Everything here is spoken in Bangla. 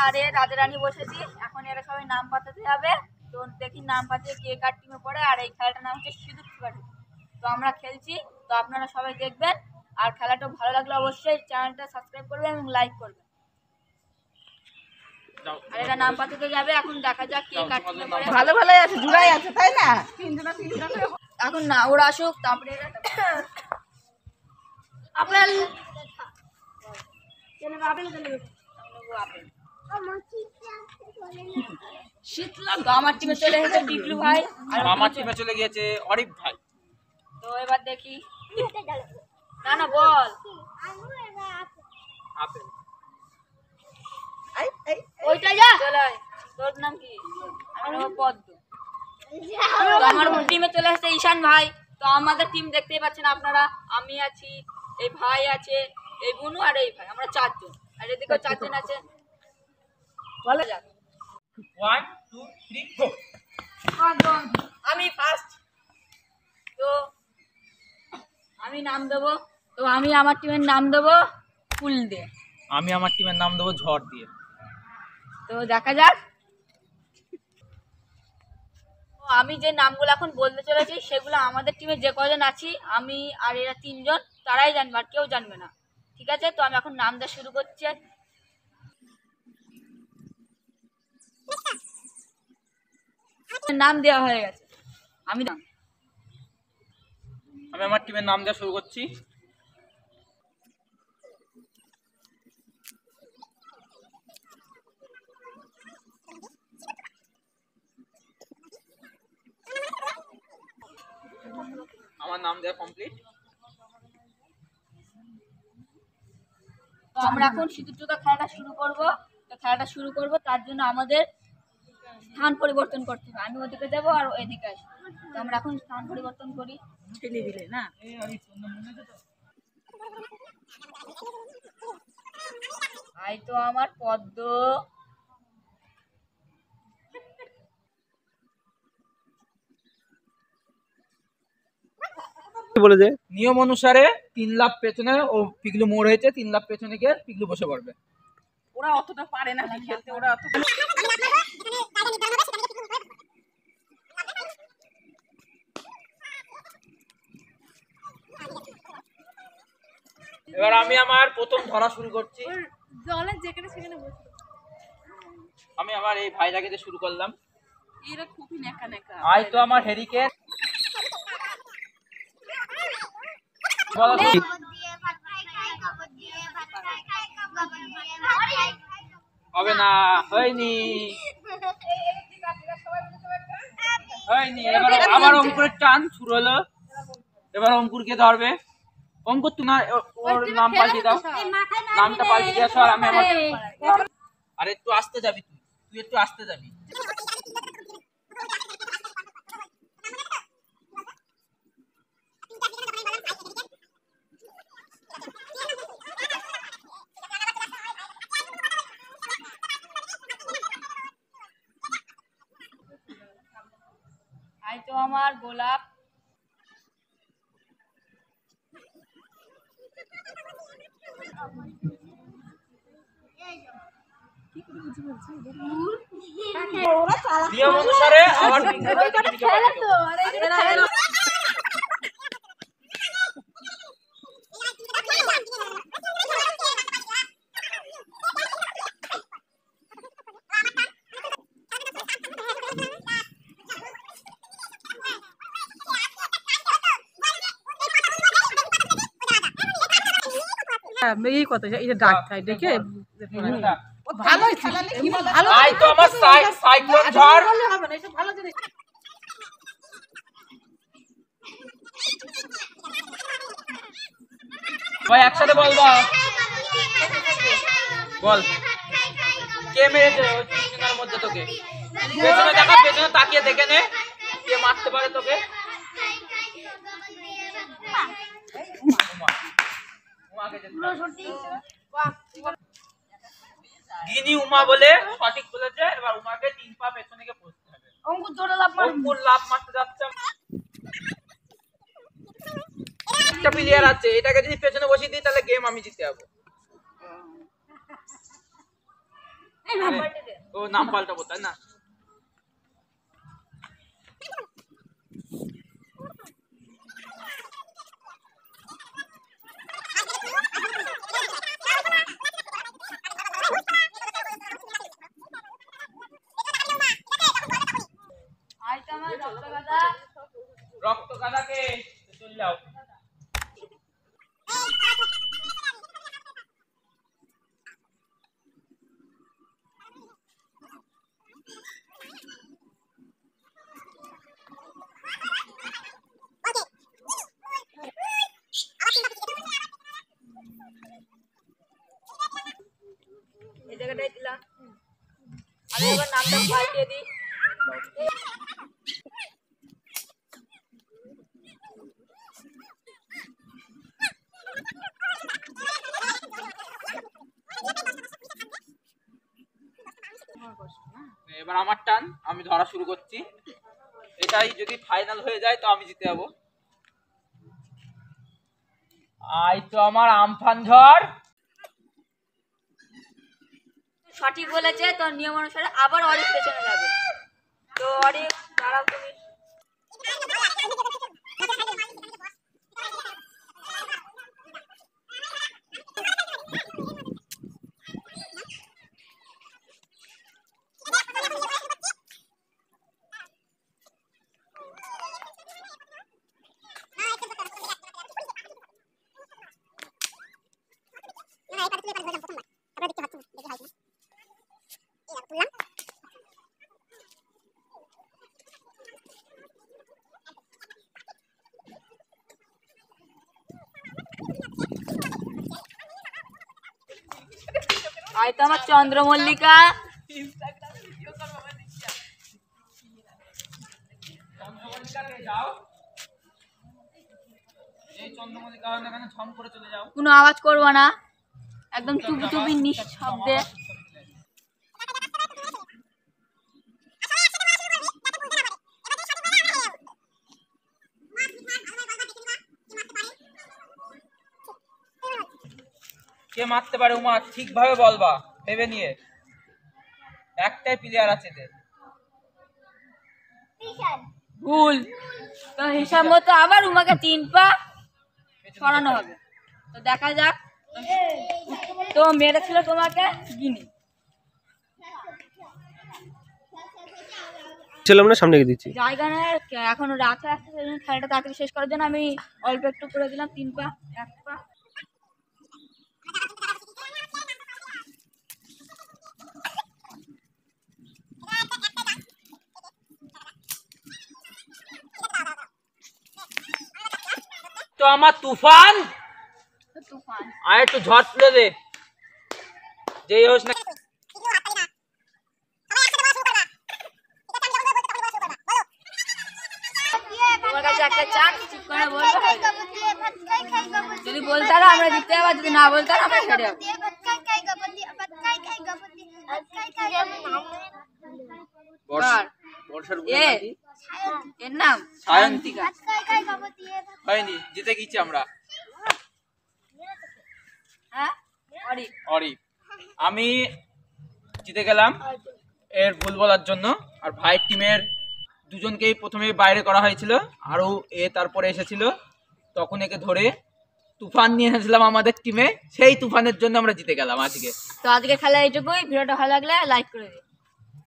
আর রাজা রানী বসেছি, এখন এরা সবাই নাম পাতাতে যাবে। তো দেখি নাম পাতিয়ে কে কার টিমে পড়ে। আর এই খেলাটার নাম হচ্ছে সিঁদুর ছোঁড়াছুড়ি। তো আমরা খেলছি, তো আপনারা সবাই দেখবেন। আর খেলাটা ভালো লাগলে অবশ্যই চ্যানেলটা সাবস্ক্রাইব করবেন এবং লাইক করবেন। আর এরা নাম পাতাতে যাবে, এখন দেখা যাক কে কার টিমে পড়ে। ভালো ভালোই আছে, জুড়াই আছে, তাই না? এখন না ওরা আসুক, তারপরে আপেল তো আমার টিমে চলে এসেছে টিকলু ভাই, আর আমার টিমে চলে গিয়েছে অরিফ ভাই। তো এবার দেখি, না না বল আপেল ওইটা যা চলে আয়। তোর নাম কি? আমার নাম পদ্ম। তো আমার টিমে চলে আসছে ঈশান ভাই। তো আমাদের টিম দেখতেই পাচ্ছেন আপনারা, আমি আছি, এই ভাই আছে, এই বুনু আর এই ভাই, আমরা চারজন। আর এদিকেও চারজন আছে। বলা যাক 1 2 3 4। আমি ফার্স্ট। তো আমি নাম দেবো, তো আমি আমার টিমের নাম দেবো ফুল দিয়ে। আমি আমার টিমের নাম দেবো ঝড় দিয়ে। তো দেখা যাক। আমি যে নামগুলো এখন বলতে চলেছি সেগুলো আমাদের টিমে যে কজন আছি, আমি আর এরা তিনজন, তারাই জানবে, আর কেউ জানবে না। ঠিক আছে? তো আমি এখন নাম দেওয়া শুরু করছি। নাম দেওয়া হয়ে গেছে। আমি আমার টিমের নাম দেওয়া শুরু করছি। আমার নাম দেওয়া কমপ্লিট। তো আমরা এখন সিঁদুর টোকা খেলাটা শুরু করব। তো খেলাটা শুরু করব, তার জন্য আমাদের স্থান পরিবর্তন করতে হবে। আমি ওদিকে যাবো আর এদিকে আসবো। তো আমরা এখন স্থান পরিবর্তন করি। ঠেলে দিলে না? ভাই তো আমার পদ্ম। নিয়ম অনুসারে 3 লাফ পেছনে ও পিগলু মোড় হয়েছে, 3 লাফ পেছনে গিয়ে পিগলু বসে পড়বে। ওরা অতটা পারে না খেলতে, ওরা অত এবার আমি আমার প্রথম ধরা শুরু করছি। জলের যেখানে সেখানে বসে আমি আমার এই ভাইটাকে দিয়ে শুরু করলাম। এরা খুবই নেকা নেকা। আই তো আমার হেরিকেন। বলো তো। হবে না, হয়নি হয়নি। এবার আবার অঙ্কুরের টান শুরু হলো। এবার অঙ্কুরকে ধরবে। অঙ্কুর তোমার ওর নাম পাল্টে দাও, নামটা পাল্টে দিয়ে আসো। আর আমি আমার, আরে একটু আসতে যাবি, তুই একটু আসতে যাবি। আই তো আমার গোলাপ। নিয়ম অনুসারে আবার এই কথা, এই যে ডাক খাই দেখে ভালো খেলালে কি ভালো। আই তো আমার সাইক্লোন ঝড়। হবে না, এটা ভালো জিনিস। ভাই একসাথে বলবা, বল কে মেরেছে ওই তিনজনের মধ্যে তোকে? পেছনে দেখা, পেছনে তাকিয়ে দেখে নে কে মারতে পারে তোকে। গিনি উমা বলে সঠিক বলেছে। এবার উমাকে 3 পা পেছনে গিয়ে বসতে হবে। অঙ্কুর জোরে লাফ মারবে। অঙ্কুর লাফ মারতে যাচ্ছে। একটা প্লেয়ার আছে, এটাকে যদি পেছনে বসিয়ে দিই তাহলে গেম আমি জিতে যাবো। ও নাম পাল্টাবো তাই না? রক্ত গাদাকে চলে যাও। এই জায়গাটাই দিলাম। আমি এবার নামটা পাল্টিয়ে দিই। এবার আমার টান, আমি ধরা শুরু করছি। এটাই যদি ফাইনাল হয়ে যায় তো আমি জিতে যাবো। আই তো আমার আমফান ঝড়। সঠিক বলেছে, তো নিয়ম অনুসারে আবার অরিক পেছনে যাবে। তো অরিক দাঁড়াও তুমি। আই তো আমার চন্দ্রমল্লিকা। কোনো আওয়াজ করবো না, একদম চুপি চুপি নিঃশব্দে। কে মারতে পারে উমা ঠিকভাবে বলবা, ভেবে নিয়ে। একটাই প্লেয়ার আছে এদের। ভুল। তো হিসাব মতো আবার উমাকে 3 পা সরানো হবে। তো দেখা যাক। তো মেরেছিল তোমাকে গিনি। ছিলাম না, সামনে দিচ্ছি। জায়গা নেই, এখন রাত হয়ে আসছে, সেজন্য খেলাটা তাড়াতাড়ি শেষ করার জন্য আমি অল্প একটু করে দিলাম 3 পা 1 পা। তো আমার তুফান তুফান আর একটু ঝড় তুলে দে, যেই হোস না। তোমার কাছে একটা চান্স, ঠিক করে বলবো। যদি বলতে পারো আমরা জিতে যাবো, যদি না বলতে পারো আমরা হেরে যাবো। এর নাম সায়ন্তিকা। হয়নি, জিতে গেছি আমরা। হ্যাঁ অরিক। অরিক, আমি জিতে গেলাম এর ভুল বলার জন্য। আর ভাইয়ের টিমের দুজনকেই প্রথমে বাইরে করা হয়েছিল, আরও তারপরে এসেছিল। তখন একে ধরে তুফান নিয়ে এসেছিলাম আমাদের টিমে, সেই তুফানের জন্য আমরা জিতে গেলাম আজকে। তো আজকে খেলা এইটুকুই। ভিডিওটা ভালো লাগলে লাইক করে দিন।